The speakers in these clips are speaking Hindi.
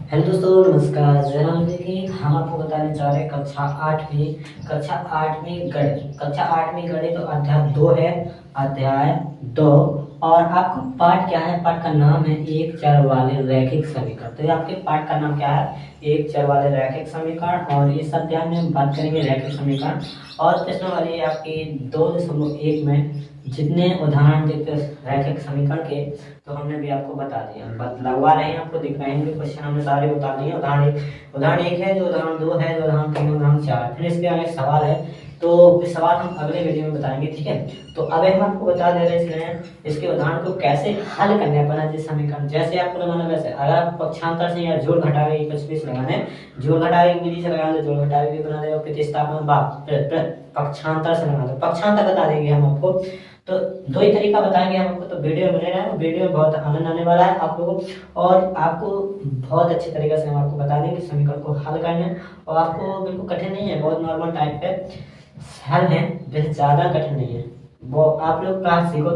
हेलो दोस्तों, नमस्कार। जयराम जी की हम आपको बताने जा रहे हैं कक्षा आठवीं गणित तो अध्याय 2 है। अध्याय 2। और आपका पाठ क्या है? पाठ का नाम है एक चर वाले रैखिक समीकरण। तो ये आपके पाठ का नाम क्या है? एक चर वाले रैखिक समीकरण। और इस अध्याय में हम बात करेंगे रैखिक समीकरण और प्रश्न वाली आपकी 2.1 में जितने उदाहरण देते रैखिक समीकरण के तो हमने भी आपको बता दिया, लगवा रहे हैं, आपको दिख रहे हैं क्वेश्चन हमने सारे बता दिए। उदाहरण एक है, जो उदाहरण दो है, जो उदाहरण तीन, उदाहरण चार, फिर इसके आगे सवाल है। तो इस सवाल हम अगले वीडियो में बताएंगे, ठीक है। तो अभी हम आपको बता दे रहे हैं इसके उदाहरण को कैसे हल करने अपना जिस समीकरण जैसे आपको लगाना वैसे। अगर आप पक्षांतर से या जोड़ घटावे कुछ भी से लगाना है, जोड़ घटावे की विधि से लगाना, जोड़ घटावे भी बना देगा, प्रतिस्थापन पक्षांतर से लगाना, पक्षांतर बता देंगे हम आपको। तो दो ही तरीका बताएंगे हम आपको। तो वीडियो बने रहे, वीडियो में बहुत आनंद आने वाला है आप लोगों को, और आपको बहुत अच्छे तरीके से हम आपको बता देंगे समीकरण को हल करना। और आपको बिल्कुल कठिन नहीं है, बहुत नॉर्मल टाइप पे हल है, वैसे ज़्यादा कठिन नहीं है। वो आप लोग क्लास सीखो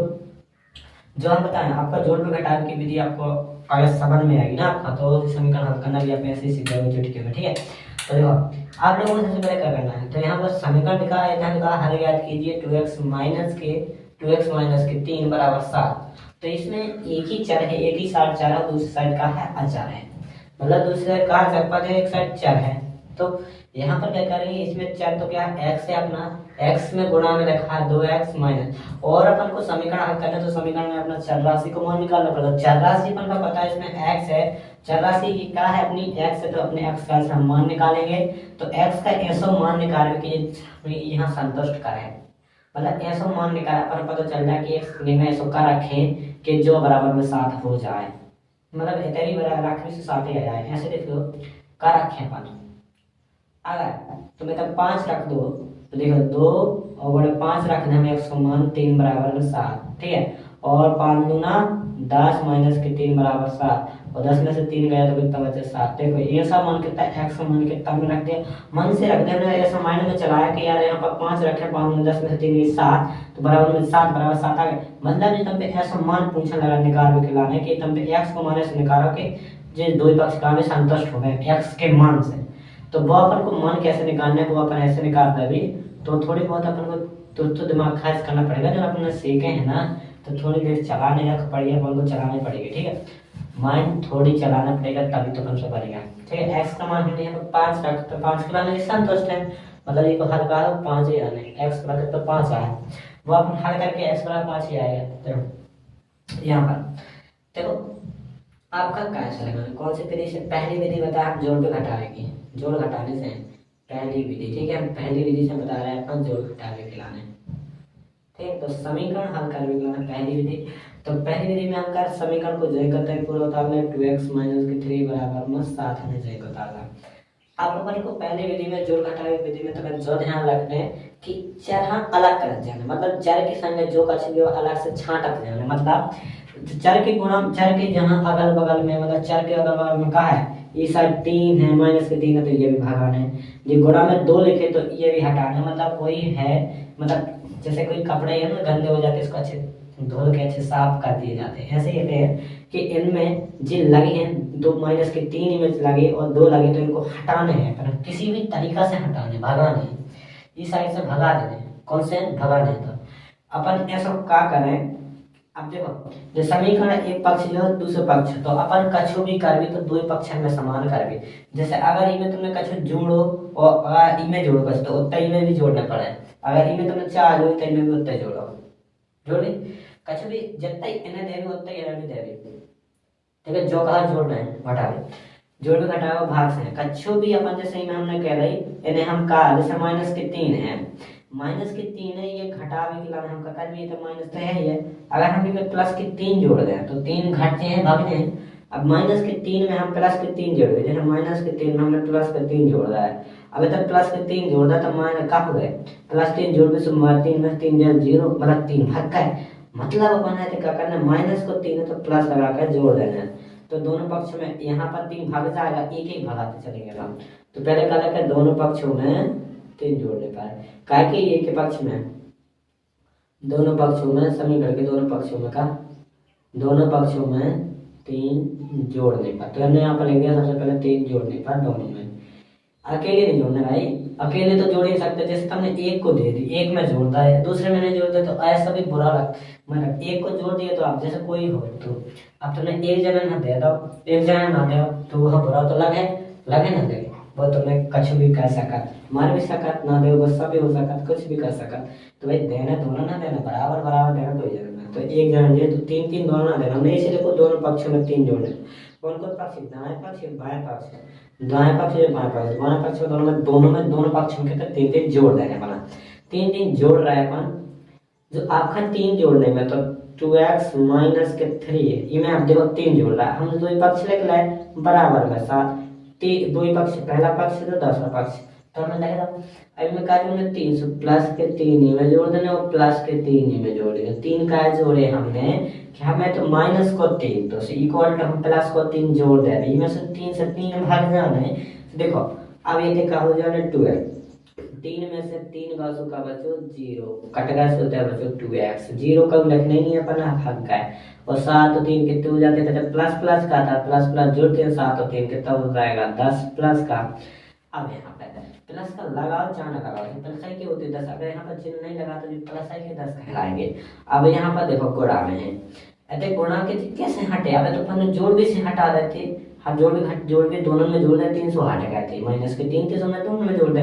जो हम बताएं। आपका जोड़ में घटाव की विधि आपको अगर समझ में आएगी ना आपका, तो समीकरण हल करना भी आप ऐसे ही सीख जाओगे चुटकी में, ठीक है। तो देखो, आप लोगों को सबसे पहले क्या करना है, तो यहाँ पर समीकरण लिखा है, यहाँ लिखा हल ज्ञात कीजिए 2x माइनस के 3 बराबर 7। तो इसमें एक ही चर है, एक ही साइड चर है, दूसरी साइड का है अचर है, मतलब दूसरी साइड का चर पद है, एक साइड चर है। तो यहाँ पर क्या करेंगे, इसमें चर तो क्या है, x है अपना, x में गुणा में रखा है 2x माइनस, और अपन को समीकरण हल करना है, तो समीकरण में अपना चर राशि को मान निकालना पड़ेगा। चर राशि अपन का पता है, इसमें x है, चर राशि की क्या है अपनी x है, तो अपने x का हम मान निकालेंगे। तो x का ऐसा मान निकाल के यहाँ संतुष्ट करें, मतलब ऐसा मान निकाला पर पता चल जाए कि x में ऐसा का रखें कि जो बराबर में 7 हो जाए, मतलब इतनी बराबर रखने से 7 ही आ जाए, ऐसे देखो का रखें अपन। अगर तुम्हें तब 5 रख दो, तो देखो 2 और बड़े 5 रखने में 100 मान 3 बराबर में 7, ठीक है। और 5 दूना 10 माइनस के 3 बराबर 7, और 10 में से 3 गया तो कितना बचे 7। देखो ये सब मान कितना, x का मान कितना में रख दिया, मन से रख दिया, ऐसा माइंड में चलाया कि यार यहाँ पर 5 रखे, 5 में 10 में से 3 गई 7, तो बराबर में 7 बराबर 7 आ गए। मतलब ये तुम पे ऐसा मान पूछने लगा निकाल के लाने कि तुम पे x को मान से निकालो कि जो दो पक्ष का में संतुष्ट हो गए x के मान से। तो वो अपन को मान कैसे निकालने को अपन ऐसे निकालते भी, तो थोड़ी बहुत अपन को तो दिमाग खर्च करना पड़ेगा, जब अपन सीखे हैं ना, तो थोड़ी देर चलाने रख पड़ेगी, अपन को चलानी पड़ेगी, ठीक है। माइंड थोड़ी चलाना पड़ेगा तभी तो अपन से बनेगा, ठीक है। एक्स का मान हमने यहाँ पर 5 रख, तो 5 के लाने संतुष्ट है, मतलब ये को हल करा 5 ही आने, एक्स बराबर तो 5 आया, वो अपन हल करके एक्स बराबर 5 ही आएगा। देखो यहाँ पर देखो आपका कैसे लगाना, कौन सी विधि से, पहली विधि बता आप जोड़ पे घटाएंगे, जोड़ घटाने से पहली विधि, ठीक है। हम पहली विधि से बता रहे हैं अपन जोड़ घटावे के लाने, ठीक। तो समीकरण हल करने के लाने पहली विधि। तो पहली विधि में हम कर समीकरण को जय करते हैं पूरा उतारना, 2x माइनस के 3 बराबर में 7 हमें जय उतारना। आप लोगों को पहली विधि में जोड़ घटावे की विधि में तो जो ध्यान रखना है कि चर हाँ अलग कर जाना, मतलब चर के संग जो का अलग से छांटक जाना, मतलब चर के गुणा, चर के जहाँ अगल बगल में, मतलब चर के अगल बगल में कहा है, ये साइड 3 है, माइनस के 3 है, तो ये भी भागाना है। जो गुणा में 2 लिखे तो ये भी हटाना है, मतलब कोई है, मतलब जैसे कोई कपड़े है ना गंदे हो जाते, इसको अच्छे धो के अच्छे साफ कर दिए जाते हैं, ऐसे कहते हैं कि इनमें जो लगे हैं 2 माइनस के 3 इमेज लगे और 2 लगे, तो इनको हटाने हैं, पर किसी भी तरीका से हटाने, भगाने, इस साइड से भगा देने, कौन से भगाने। तो अपन ऐसा क्या करें, अब देखो जो समीकरण एक पक्ष लो दूसरे पक्ष, तो अपन कछु भी करबी तो दो पक्ष में समान करबी। जैसे अगर इमे तुमने कछु जोड़ो और अगर इमे जोड़ो कछु, तो उतना इमे भी जोड़ना पड़े। अगर इमे तुमने 4 जोड़ी तो इमे भी उतना जोड़ो, जोड़ी कछु भी जितना इन्हें देवी उतना इन्हें भी देवी, ठीक है। जो कहा जोड़ना है घटावे, जोड़ में घटाओ भाग से कछु भी अपन जैसे इमे हमने कह रही इन्हें हम का, जैसे माइनस के 3 है, माइनस के 3 है, ये घटावे के लाने हम का कर भी, तो माइनस तो है ही है। अगर हम इनमें प्लस के 3 जोड़ दें तो 3 घटते हैं भागते हैं। अब माइनस के 3 में हम प्लस के 3 जोड़ दें, जैसे माइनस के 3 में हमने प्लस के 3 जोड़ रहा है, अब तक प्लस के 3 जोड़ दिया तो माइनस कब हो गए, प्लस 3 जोड़ में से 3 में 3 0, मतलब 3 भाग गए। मतलब अपन है तो क्या करना है, माइनस को 3 है तो प्लस लगा कर जोड़ देना है, तो दोनों पक्ष में यहाँ पर 3 भाग जाएगा, एक एक भगाते चलेंगे हम। तो पहले क्या लगा दोनों पक्षों में 3 जोड़ने पाए, काय के ये के पक्ष में, दोनों पक्षों में समीकरण के दोनों पक्षों में का, दोनों पक्षों में 3 जोड़ने पर। तो हमने यहाँ पर लिख दिया सबसे पहले 3 जोड़ने पर दोनों में। अकेले नहीं जोड़ना भाई, अकेले तो जोड़ ही सकते। जैसे तुमने एक को दे दी, एक में जोड़ता है, दूसरे में नहीं जोड़ते, तो ऐसा भी बुरा लगता। मतलब एक को जोड़ दिए तो आप जैसे कोई हो, तो अब तुमने एक जना ना दे दो, एक जना ना दे तो वह बुरा तो लगे ना लगे। वो तुम्हें कुछ भी कर सकत, मार भी सकत, ना दे गुस्सा भी हो सकत, कुछ भी कर सकत। तो भाई देना दोनों ना देना, बराबर बराबर देना, कोई जना ना। तो एक जना दिए तो 3 दोनों ना देना। हमने इसे देखो दोनों पक्षों में 3 जोड़ने। कौन कौन पक्ष? दाएं पक्ष, बाएं पक्ष, दाएं पक्ष या बाएं पक्ष। बाएं पक्ष में दोनों पक्षों के 3 जोड़ देने बना। 3 जोड़ रहा है अपन। जो आपका 3 जोड़ने में तो 2x माइनस के 3 है, ये में आप देखो 3 जोड़ रहा है। हम दो ही पक्ष लिख लाए बराबर में 7। दो ही पक्ष, पहला पक्ष तो दूसरा पक्ष, तो हमने लिखा अब में कार्य में 300 प्लस के 3 में जोड़ देने और प्लस के 3 में जोड़ देंगे। 3 का जोड़े हमने कि हमें तो माइनस को 3, तो इक्वल टू हम प्लस को 3 जोड़ दे रहे हैं। में से 3 से 3 भाग जाना है। तो देखो अब ये क्या हो जाना 12। 3 में से 3 का सो का बचो 0, कट गया सो होता है बचो 2x। 0 का लिखना ही नहीं है अपना, भाग का है। और 7 और 3 कितने हो जाते थे? प्लस प्लस का था, प्लस प्लस जोड़ते हैं 7 और 3 कितना हो जाएगा 10 प्लस का। अब यहाँ पे प्लस का लगाओ चाहे ना लगाओ, प्लस आई के होते 10, अगर यहाँ पर चिन्ह नहीं लगा तो प्लस आई के 10 कहलाएंगे। अब यहाँ पर देखो गुणा में है, अरे गुणा के कैसे हटे? अब तो अपन जोड़ भी से हटा देते, हम जोड़ भी दोनों में जोड़ दे 300 हट गए थे, माइनस के 3 300 में दोनों में जोड़ दे।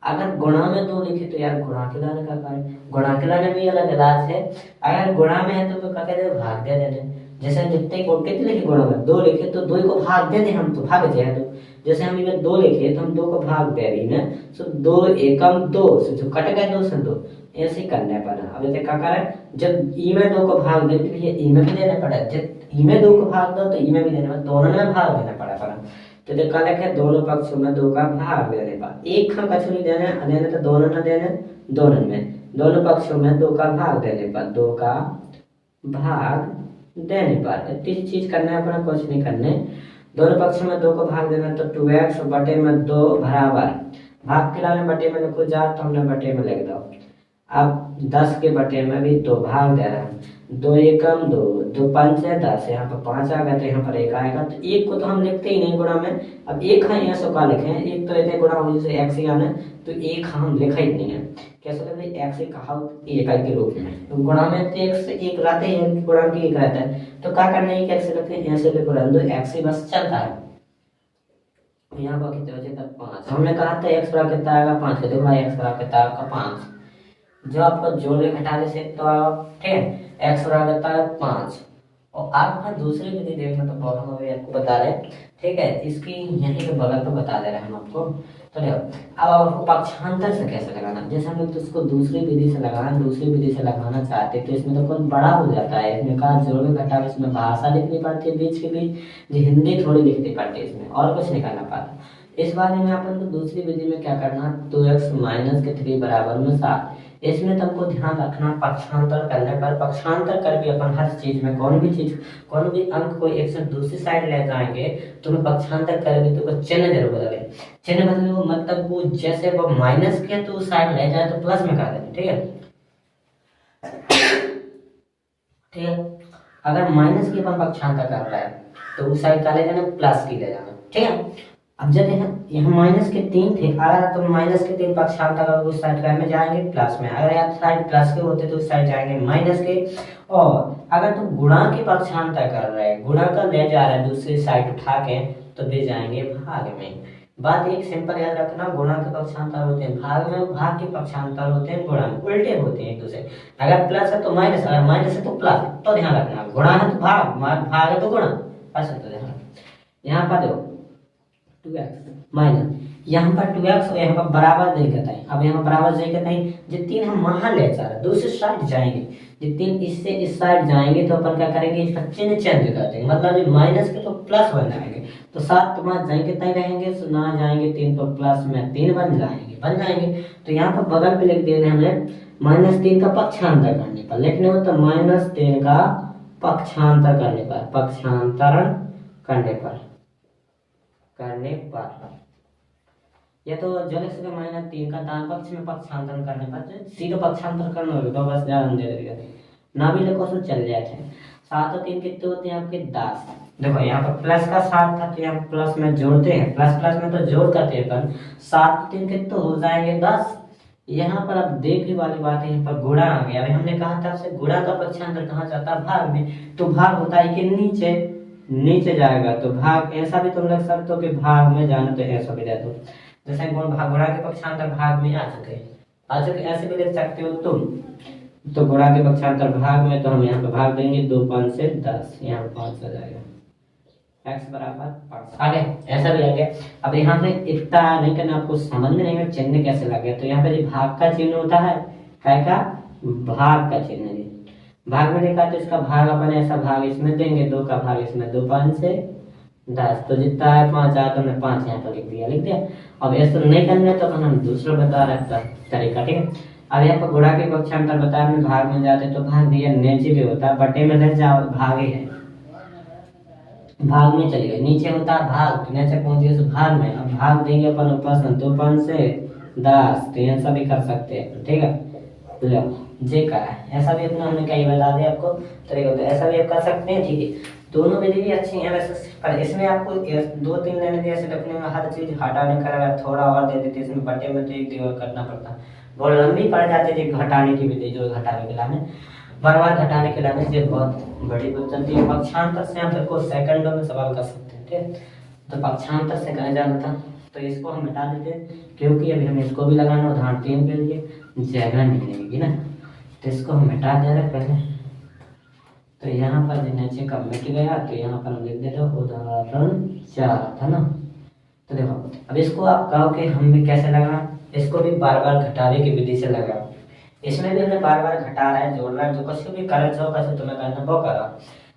अगर गुणा में 2 लिखे तो यार गुणा के लाने का कार्य, गुणा के लाने में अलग इलाज है। अगर गुणा में है तो क्या कहते भाग दे देने। जैसे जितने कितने लिखे गुणा में 2 लिखे तो 2 को भाग दे दे, हम तो भाग जाए। तो जैसे हम इनमें 2 लिखे तो हम 2 को भाग दे रही में, तो 2 एकम 2 से जो कट गए 2 से 2, ऐसे ही करने पड़ा। अब जैसे क्या करें, जब ई में 2 को भाग दे तो ये ई में भी देना पड़ा, जब ई में 2 को भाग दो तो ई में भी देना पड़ा, दोनों में भाग देना पड़ा। तो जो कल है दोनों पक्षों में 2 का भाग देने पर, एक हम कछु नहीं देने तो दोनों न देने, दोनों पक्षों में 2 का भाग देने पर, 2 का भाग देने पर इतनी चीज करना है अपना, कुछ नहीं करने। दोनों पक्षों में 2 को भाग देना तो 2x बटे में 2 बराबर, भाग के लाने बटे में लिखो जा तो हमने बटे में लिख दो। अब 10 के बटे में भी 2 भाग दे रहा है, 2 एकम 2, 2 पंच है 10, यहाँ पर 5 आ गया तो यहाँ पर 1 आएगा। तो 1 को तो हम लिखते ही नहीं गुणा में। अब 1 है यहाँ सो का लिखे, 1 तो ऐसे गुणा हो जैसे x ही आना, तो 1 हम लिखा ही नहीं है। कैसे कहते हैं x कहा इकाई के रूप में, तो गुणा में तो 1 से 1 रहते हैं, गुणा की 1 रहता है। तो क्या करना है कि x लिखते हैं, ऐसे लिखो रहने दो, x ही बस चलता है। यहाँ पर कितने बचे तक 5, हमने कहा था x बराबर कितना आएगा 5, तो देखो भाई x बराबर कितना आएगा 5। जो आपको जोड़ने घटाने से तो ठीक है, x बराबर होता है 5। और आपका दूसरी विधि देखना तो बहुत हम अभी आपको बता रहे हैं, ठीक है, इसकी यहीं के बगल पे बता दे रहे हैं हम आपको। तो देखो अब आपको पक्षांतर से कैसे लगाना, जैसे हम लोग तो उसको दूसरी विधि से लगाना चाहते तो इसमें तो कुछ बड़ा हो जाता है। इसमें कहा जोड़ घटा, इसमें भाषा लिखनी पड़ती है बीच के बीच, जो हिंदी थोड़ी लिखनी पड़ती है, इसमें और कुछ नहीं करना पड़ता। इस बारे में अपन को दूसरी विधि में क्या करना, 2x माइनस के 3 बराबर में 7। इसमें तुमको ध्यान रखना पक्षांतर करने पर, पक्षांतर कर भी अपन हर चीज में कोई भी अंक को एक से दूसरी साइड ले जाएंगे तो मैं पक्षांतर कर भी तो चिन्ह जरूर बदले। चिन्ह बदले मतलब वो जैसे वो माइनस किया तो उस साइड ले जाए तो प्लस में कर देंगे, ठीक है। ठीक है, अगर माइनस की अपन पक्षांतर कर रहा है तो उस साइड का ले जाना, प्लस की ले जाना, ठीक है। अब जब यहाँ माइनस के 3 थे, अगर तो माइनस के 3 पक्षांतर उस साइड का में जाएंगे प्लस में, अगर यहाँ साइड प्लस के होते तो उस साइड जाएंगे माइनस के। और अगर तुम गुणा के पक्षांतर कर रहे हैं, गुणा का ले जा रहे हैं दूसरी साइड उठा के, तो ले जाएंगे भाग में। बात एक सिंपल याद रखना, गुणा के पक्षांतर होते हैं भाग में, भाग के पक्षांतर होते हैं गुणा में, उल्टे होते हैं एक दूसरे। अगर प्लस है तो माइनस, अगर माइनस है तो प्लस, तो ध्यान रखना। गुणा है तो भाग, भाग है तो गुणा, ऐसा तो ध्यान। यहाँ पर देखो 2x माइनस, यहाँ पर 2x और यहाँ पर बराबर नहीं कहता है। अब यहाँ बराबर नहीं कहता है, जो 3 हम वहां ले जा रहे दूसरी साइड जाएंगे, जो 3 इससे इस साइड जाएंगे तो अपन क्या करेंगे, इसका चिन्ह चेंज कर देंगे, मतलब माइनस के तो प्लस बन जाएंगे। तो 7 तो वहां जाएंगे तय रहेंगे, तो ना जाएंगे 3 तो प्लस में 3 बन जाएंगे। तो यहाँ पर बगल पे लिख देना हमने -3 का पक्षांतर करने पर, लिखने हो तो -3 का पक्षांतर करने पर या तो जो लिख सके -3 का दान पक्ष में पक्षांतर करने पर, सीधा पक्षांतर करना होगा तो बस ध्यान दे देगा, ना भी लिखो तो चल जाए थे। 7 और 3 कितने होते हैं आपके 10। देखो यहाँ पर प्लस का 7 था तो यहाँ प्लस में जोड़ते हैं, प्लस प्लस में तो जोड़ करते हैं पर 7 और 3 कितने हो जाएंगे 10। यहाँ पर अब देखने वाली बात है, यहाँ पर गुणा आ गया। अभी हमने कहा था आपसे गुणा का पक्षांतर कहाँ जाता है भाग में, तो भाग होता है कि नीचे नीचे जाएगा, तो भाग ऐसा भी तुम लिख सकते हो कि भाग में जाना, तो ऐसा भी दे दो। जैसे गुणा के पक्षांतर भाग में आ चुके ऐसे भी लिख सकते हो तुम। तो गुणा के पक्षांतर भाग में तो हम यहाँ पे भाग देंगे 2 5 से 10, यहाँ पे 5 आ जाएगा, x बराबर 5 आ गया, ऐसा भी आ गया। अब यहाँ पे इतना नहीं करना, आपको समझ में नहीं चिन्ह कैसे लगे। तो यहाँ पे जो भाग का चिन्ह होता है, काय का भाग का चिन्ह है, भाग में लिखा तो इसका भाग अपन ऐसा भाग इसमें देंगे, 2 का भाग इसमें, 2 5 से 10, तो जितना है 5 आया तो हमने 5 यहाँ पर लिख दिया। अब ऐसा नहीं करना तो हम दूसरा बता रहा तरीका, ठीक है। अब यहाँ पर गुणा के पक्षांतर बताया हमने, भाग में जाते तो भाग दिया, नीचे भी होता है, बटे में रह जाओ, भाग ही है, भाग में चले गए, नीचे होता है भाग, तो नीचे पहुंच गए भाग में। अब भाग देंगे अपन ऊपर से 2 5 से 10, तो ऐसा भी कर सकते हैं, ठीक है। लो जे का है, ऐसा भी अपना हमने कई बता दिया आपको तरीका, तो ऐसा भी आप कर सकते हैं, ठीक है। दोनों विधि भी अच्छी हैं वैसे, पर इसमें आपको 2 3 लेने दिए ऐसे रखने में, हर चीज हटाने का थोड़ा और दे देते, इसमें बटे में तो एक दो करना पड़ता, बहुत लंबी पड़ जाती थी घटाने की विधि, जो घटाने के लाने बार बार घटाने के लाने से बहुत बड़ी हो जाती है। पक्षांतर से हम को सेकंडों में सवाल कर सकते हैं, ठीक। तो पक्षांतर से कहा जाता था, तो इसको हम हटा देते हैं, क्योंकि अभी हमें इसको भी लगाना उदाहरण 3 के लिए जगह नहीं लगेगी ना, तो इसको हम हटा दे रहे पहले। तो यहाँ पर नीचे का मिट गया, तो यहाँ पर हम लिख देते उदाहरण 4 था ना। तो देखो अब इसको आप कहो कि हम भी कैसे लगाना, इसको भी बार बार घटाने की विधि से लगा, इसमें भी हमने बार बार घटा रहा है, जोड़ रहा है, जो कुछ भी करे जो कैसे तुम्हें करना वो करो।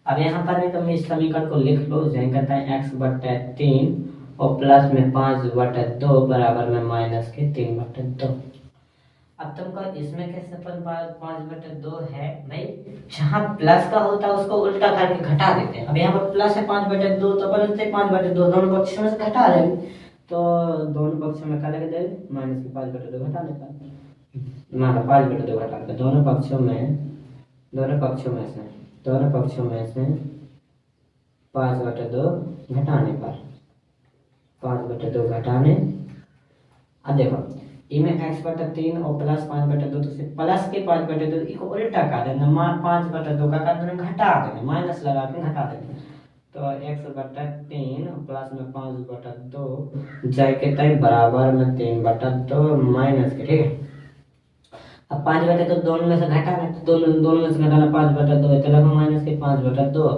अब यहाँ पर भी तुम इस समीकरण को लिख लो, जैसे कहता है x बटे 3 और प्लस में 5 बटे 2 बराबर में माइनस के 3 बटे 2। अब तुमको इसमें कैसे 5 बटे 2 है भाई, जहाँ प्लस का होता है उसको उल्टा करके घटा देते हैं। अब यहाँ पर प्लस है 5 बटे 2, तो अपन इससे 5 बटे 2 दोनों पक्षों में से घटा देंगे, तो दोनों पक्षों में क्या लग जाएगा, माइनस के 5 बटे 2 घटा देता है, माना 5 बटे 2 घटा के दोनों पक्षों में से 5 बटे 2 घटाने पर 5 बटे 2 घटाने। अब देखो इनमें x बटे 3 और प्लस 5 बटे 2, तो सिर्फ प्लस के 5 बटे 2 इसको उल्टा कर देना, मान 5 बटे 2 का कर देना, घटा देना, माइनस लगा के घटा देना, तो x बटे 3 प्लस में 5 बटे 2 जाके तय बराबर में 3 बटे 2 माइनस के, ठीक है। अब 5 बटे 2 दोनों में से घटाना, तो दोनों में से घटाना 5 बटे 2, तो लगभग माइनस के 5 बटे 2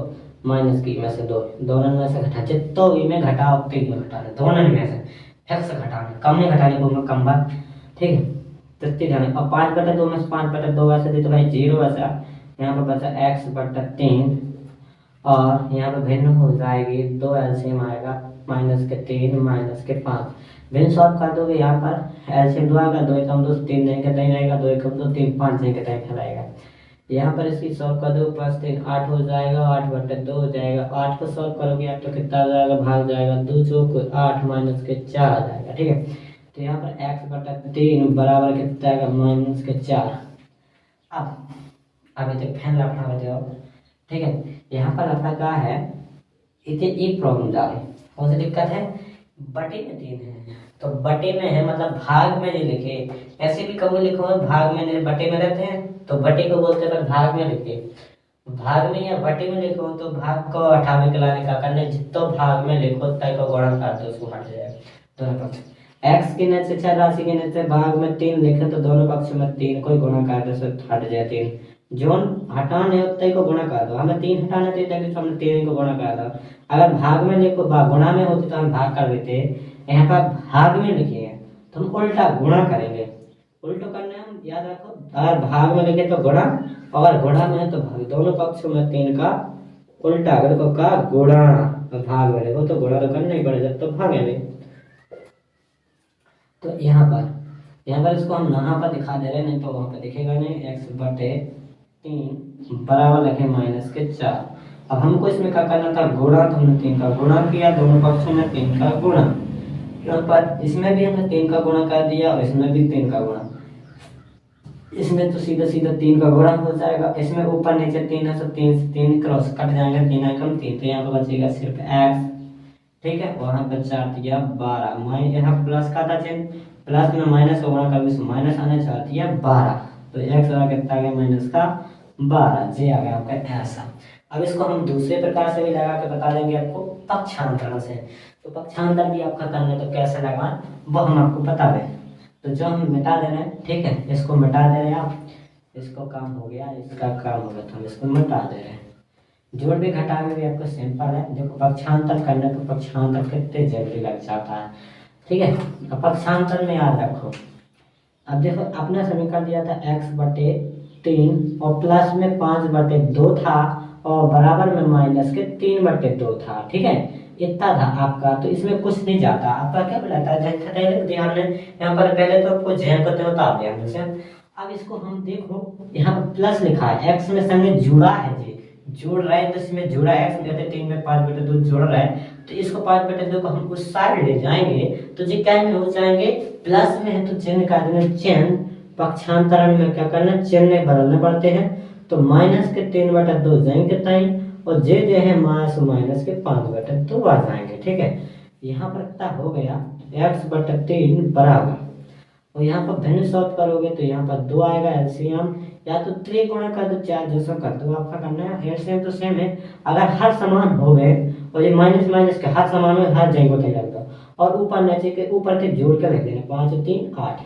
माइनस की में से 2, दोनों में से घटा, तो इनमें घटाओ 3 में घटाना, दोनों में से फिर से घटाना, कम में घटाने को कम बात, ठीक है। तो ध्यान, अब 5 बटे 2 में से 5 बटे 2 वैसे दी तो भाई 0 बचा, यहाँ पर बचा x बटे 3 और यहाँ पर भिन्न हो जाएगी 2 एलसीएम आएगा, माइनस के 3 माइनस के 5, भिन्न सॉल्व कर दोगे, यहाँ पर एलसीएम 2 आएगा, 2 कम 2 3 नहीं के तय रहेगा, 2 कम 2 3 5 नहीं के तय रहेगा। यहाँ पर इसकी सॉल्व कर दो, 5 3 8 हो जाएगा, 8 बटे 2 हो जाएगा, 8 को सॉल्व करोगे आप तो कितना आ जाएगा, भाग जाएगा 2 चौक 8 माइनस के 4 आ जाएगा, ठीक है। तो यहाँ पर x बटा 3 बराबर कितना आएगा, माइनस के 4। अब अभी तक फैन रखना बताओ, ठीक है। यहाँ पर अपना क्या है, इतने एक प्रॉब्लम जा रही, कौन सी दिक्कत है, बटे में 3 है, तो बटे में है मतलब भाग में नहीं लिखे, ऐसे भी कभी लिखो भाग में नहीं बटे में रहते हैं, तो बटे को बोलते हैं भाग में लिखे, भाग में या बटे में लिखो तो भाग को हटावे के लाने का करने, जितना भाग में लिखो तय को गुणा कर दो, उसको हट जाएगा दोनों पक्ष। x के नीचे चर राशि के नीचे भाग में 3 लिखे तो दोनों पक्ष में 3 को गुणा कर दो, हट जाए 3, जोन हटाने उतने को गुणा कर दो, हमें 3 हटाने थे तो हमने 3 को गुणा कर दो। अगर भाग में लिखो गुणा में होती तो हम भाग कर देते, यहाँ पर भाग में लिखे हैं तो हम उल्टा गुणा करेंगे, उल्टो करने हम याद रखो, अगर भाग में लिखे तो गुणा, और गुणा में है तो भाग, दोनों पक्षों में 3 का उल्टा अगर को का गुणा, भाग में लिखो तो गुणा तो करना ही पड़ेगा, तो भागेंगे। तो यहाँ पर इसको हम यहाँ पर दिखा दे रहे, नहीं तो वहाँ पर दिखेगा नहीं, x बटे 3 बराबर लिखे माइनस के 4। अब हमको इसमें क्या करना था, गुणा, तो हमने 3 का गुणा किया, दोनों पक्षों में 3 का गुणा, यहाँ पर इसमें भी हमने 3 का गुणा कर दिया और इसमें भी 3 का गुणा, इसमें तो सीधा सीधा 3 का गुणा हो जाएगा, इसमें ऊपर नीचे 3 है तो 3 से 3 क्रॉस कट जाएंगे, 3 एकम 3, तो यहाँ पर बचेगा सिर्फ x। ठीक है, वहाँ पर 4 दिया 12, माइन यहाँ प्लस का था चिन्ह, प्लस में माइनस होगा, कभी माइनस आने 4 दिया 12, तो x आ कितना आ गया माइनस का 12, जे आ गया आपका ऐसा। अब इसको हम दूसरे प्रकार से भी लगा के बता देंगे आपको पक्षांतरण से। तो पक्षांतर भी आपका करना है तो कैसे लगाएं वो हम आपको बता दें। तो जो हम मिटा दे रहे हैं, ठीक है, इसको मिटा दे रहे हैं आप, इसको काम हो गया, इसका काम हो गया, तो हम इसको मिटा दे रहे हैं। जोड़ भी घटा में भी आपको सिंपल है, देखो पक्षांतर करने पर पक्षांतर कितने जल्दी लग जाता है। ठीक है, अब पक्षांतर में याद रखो, अब देखो अपना समीकरण दिया था x/3 और प्लस में 5/2 था और बराबर में माइनस के 3/2 था। ठीक है, इतना था आपका, तो इसमें कुछ नहीं जाता, आपका क्या बुलाता है ध्यान में, यहाँ पर पहले तो आपको जैन करते होता आप ध्यान से। अब इसको हम देखो यहाँ पर प्लस लिखा है, x में संगे जुड़ा है जी, जोड़ रहा है तो इसमें जुड़ा है, x में 3 में 5/2 जोड़ रहा है, तो इसको 5/2 को हम उस साइड ले जाएंगे तो जी क्या में हो जाएंगे, प्लस में है तो चिन्ह का देना, चिन्ह पक्षांतरण में क्या करना, चिन्ह बदलने पड़ते हैं, तो माइनस के 3/2 जाएंगे ताई, और जे है माइनस के 5/2 आ जाएंगे। ठीक है, यहाँ पर क्या हो गया x/3 बराबर, और यहाँ पर भिन्न शॉर्ट करोगे तो यहाँ पर 2 आएगा एलसीएम, या तो त्रिगुणा कर दो 4 जैसा कर दो, आपका करना है एलसीएम तो सेम है। अगर हर समान हो गए और ये माइनस माइनस के हर समान हो, हर जगह को तैयार दो, और ऊपर नीचे के ऊपर के जोड़ के लिख देना, 5 3 8,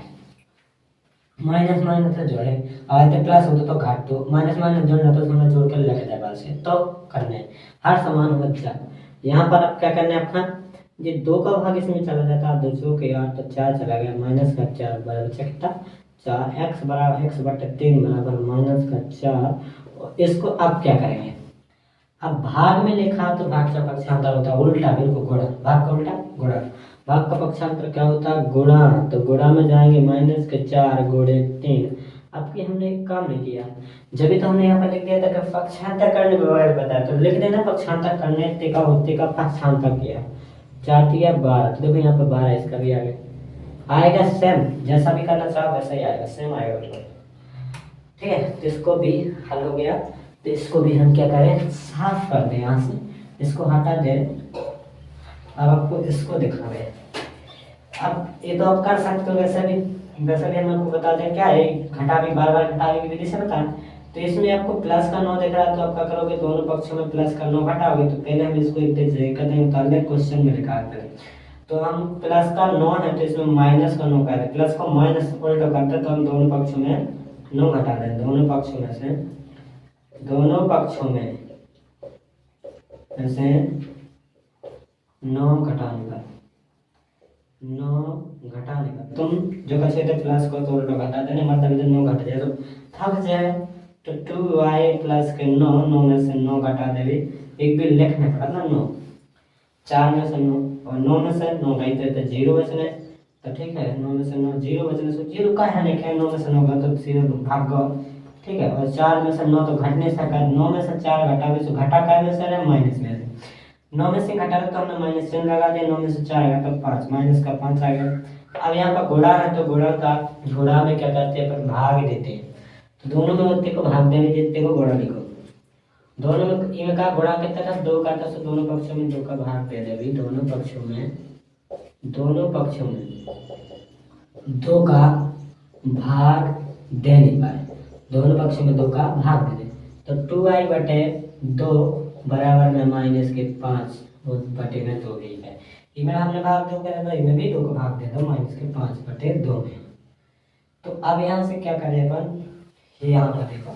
माइनस माइनस से जोड़े, अगर प्लस होता तो घाट दो, माइनस माइनस जोड़ना तो उसमें जोड़ कर लिख दे बस, तो करने हर समान हो बच्चा। यहाँ पर अब क्या करना है अपना, ये 2 का भाग इसमें चला जाता है, 2 के 8 तो 4 चला गया, माइनस का 4 बराबर कितना 4, x बराबर x/3 बराबर माइनस का 4। इसको अब क्या करेंगे, अब भाग में लिखा तो भाग का पक्षांतर होता है उल्टा, बिल्कुल गुणा, भाग का उल्टा गुणा, भाग का पक्षांतर क्या होता है गुणा, तो गुणा में जाएंगे माइनस के 4 गुणे 3। अब की हमने एक काम नहीं किया, जब भी तो हमने यहाँ पर लिख दिया था कि पक्षांतर करने में बताया, तो लिख देना पक्षांतर करने का होते का पक्षांतर किया, 4 दिया 12, तो देखो यहाँ पर 12, इसका भी आएगा सेम, जैसा भी करना चाहो वैसा ही आएगा, सेम आएगा। ठीक है, तो इसको भी हल हो गया, तो इसको भी हम क्या करें साफ कर दें, यहाँ से इसको हटा दें। अब आपको इसको दिखा रहे, अब ये तो आप कर सकते हो वैसे भी हम आपको बता दें क्या है, घटा भी बार बार घटाने की विधि से बताएं। तो इसमें आपको प्लस का 9 दिख रहा है, तो आप क्या करोगे, दोनों पक्षों में प्लस का 9 घटाओगे, तो पहले हम इसको एक कदम निकाल दें, क्वेश्चन में निकालते हैं। तो हम प्लस का 9 है तो इसमें माइनस का 9 कर दें, प्लस को माइनस उल्टा करते तो हम दोनों पक्षों में 9 घटा दें, दोनों पक्षों में से 9 घटाने का तुम जो कैसे थे प्लस को तो उल्टा घटा देने, मतलब इधर 9 घट जाए तो थक जाए, तो 2y प्लस के 9 में से 9 घटा देवे, एक भी लिखने पड़ा ना 9, 4 में से 9 और 9 में से 9 गई तो 0 बचने, तो ठीक है 9 में से 9 0 बचने से 0 का है नहीं क्या, 9 में से 9 गया तो सीधे भाग गो। ठीक है, और 4 में से 9 तो घटने से 9 में से 4 घटावे तो घटा का में से माइनस में से 9 में से घटा तो हमने माइनस चिन्ह लगा दिया, 9 में से 4 आएगा तो 5, माइनस का 5 आ गया। अब यहाँ पर गुणा है तो गुणा में क्या करते हैं अपन भाग देते हैं, तो दोनों में उत्ते को भाग देने देते को गुणा लिखो, दोनों में इनका गुणा कितना था 2 का था, तो दोनों पक्षों में 2 का भाग दे दे, दोनों पक्षों में 2 का भाग देने पर, दोनों पक्षों में 2 का भाग दे दे, तो 2i/2 बराबर में माइनस के 5 बटे में 2 भी है, इनमें हमने भाग 2 करा तो इनमें भी 2 को भाग दे दो, माइनस के 5/2 में। तो अब यहाँ से क्या करें अपन, यहाँ पर देखो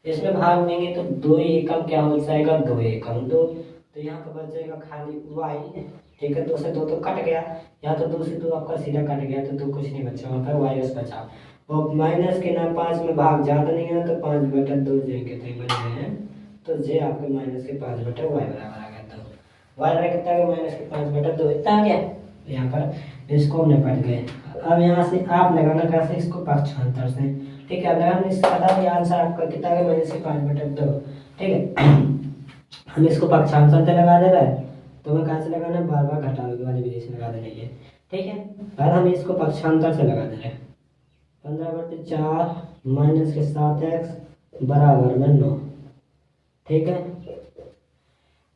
इसमें भाग देंगे तो 2 एकम क्या हो जाएगा 2 एकम 2, तो यहाँ पर बच जाएगा खाली y। ठीक है, 2 से 2 तो कट गया, या तो 2 से 2 आपका सीधा कट गया तो 2 कुछ नहीं बचा, वहाँ पर y बचा, और माइनस के ना 5 में भाग ज़्यादा नहीं है तो 5/2 जे के थे बन गए हैं, तो जे आपके माइनस के 5/y बराबर आ गया, तो y बराबर कितना है माइनस के 5/2 इतना आ गया, यहाँ पर इसको हमने पढ़ गए। अब यहाँ से आप लगाना कैसे, इसको पक्षांतर से। ठीक है, अगर हम इसका बता दिया आंसर आपका कितना है माइनस के 5/2। ठीक है, हम इसको पक्षांतर से लगा दे रहे हैं, तो हमें कहाँ से लगाना है, बार बार घटाने वाली विधि से लगा देना है। ठीक है, और हम इसको पक्षांतर से लगा दे रहे हैं, 15/4 माइनस के 7x बराबर में 9। ठीक है,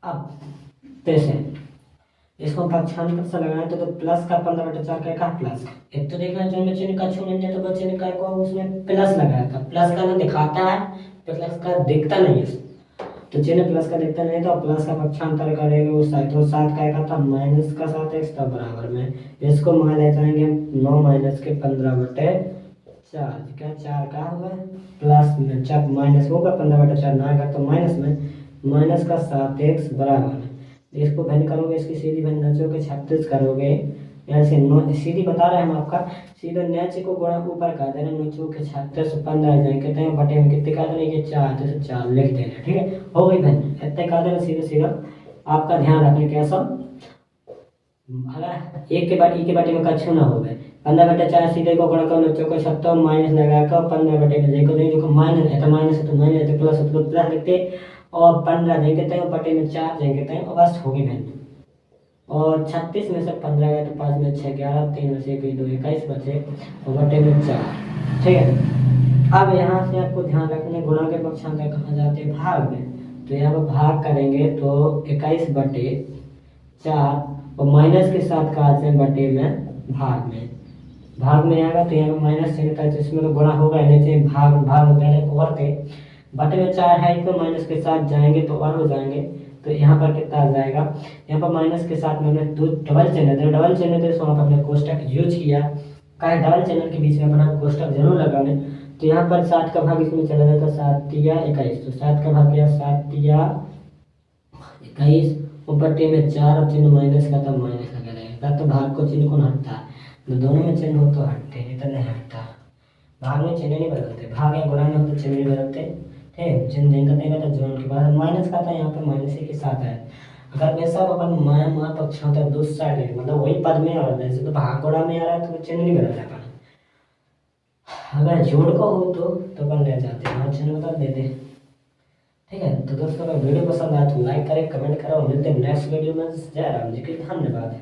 अब पैसे इसको पक्षांतर से लगाएं तो प्लस का 15/4 क्या का प्लस का। एक तो देखना जो में चिन्ह का छूने तो बच्चे ने क्या को उसमें प्लस लगाया था, प्लस का ना दिखाता है, प्लस का दिखता नहीं है, तो चिन्ह प्लस का दिखता नहीं तो प्लस का पक्षांतर करेंगे उस साइड, तो 7 का था माइनस का 7x तब बराबर में इसको मान ले जाएंगे 9 माइनस के 15/4 क्या 4 का होगा प्लस में, जब माइनस होगा 15/4 ना आएगा तो माइनस में माइनस का 7x बराबर में, इसको भिन्न करोगे इसकी सीधी भिन्न नचो के 36 करोगे, ऐसे सीधी बता रहे हैं हम आपका, सीधा नीचे को गुणा ऊपर कर देना, नीचे के 36 15 जाए कहते हैं बटे में कितने का देना, ये 4 तो 4 लिख देना। ठीक है, हो गई भिन्न, इतने का देना सीधा सीधा। आपका ध्यान रखने कैसा, अगर एक के बाद ई के बटे में कछु ना हो गए 15/4 सीधे को गुणा करो नीचे को 36 माइनस लगा कर 15 में देखो देखो माइनस है तो माइनस है तो माइनस है तो प्लस है तो प्लस लिखते, और 15 देंगे तय बटे में 4 देंगे तय और बस होगी भिन्न। और 36 में से 15 गए तो 5 में 6 11 3 में से 1 2 21 बचे और बटे में 4। ठीक है, अब यहाँ से आपको ध्यान रखने गुणा के पक्षांतर कहाँ जाते हैं भाग में, तो यहाँ पर भाग करेंगे तो 21/4 और माइनस के साथ का आते हैं बटे में भाग में आएगा तो यहाँ पर माइनस से तो इसमें तो गुणा होगा नहीं, भाग में पहले और थे बटे में 4 है तो माइनस के साथ जाएंगे तो और हो जाएंगे, तो यहाँ पर कितना आ जाएगा, यहाँ पर माइनस के साथ में हमने दो डबल चिन्ह थे, डबल चिन्ह थे तो वहाँ पर हमने कोष्टक यूज किया, कहा डबल चिन्ह के बीच में अपना कोष्टक जरूर लगाने, तो यहाँ पर 7 का भाग इसमें चला जाता 7 या 21, तो 7 का भाग किया 7 या 21 और बटे में 4 और चिन्ह माइनस का तब माइनस लगा रहेगा, तो भाग को चिन्ह कौन हटता है, तो दोनों में चिन्ह हो तो हटते नहीं तो नहीं हटता, भाग में चिन्ह नहीं बदलते, भाग या गुणा में हो तो चिन्ह नहीं बदलते। ठीक, चिन्ह देंगे तो जोन के बाद माइनस का था यहाँ पे माइनस ही के साथ है, अगर वैसा अपन माया पक्षांतर दूसरी साइड है मतलब वही पद में और जैसे तो भाग गुणा में आ रहा है तो चिन्ह नहीं बदल रहा, अगर जोड़ को हो तो अपन ले जाते हैं चिन्ह बदल देते। ठीक है, तो दोस्तों अगर वीडियो पसंद आए तो लाइक करें कमेंट करें और मिलते हैं नेक्स्ट वीडियो में। जय राम जी की धन्यवाद।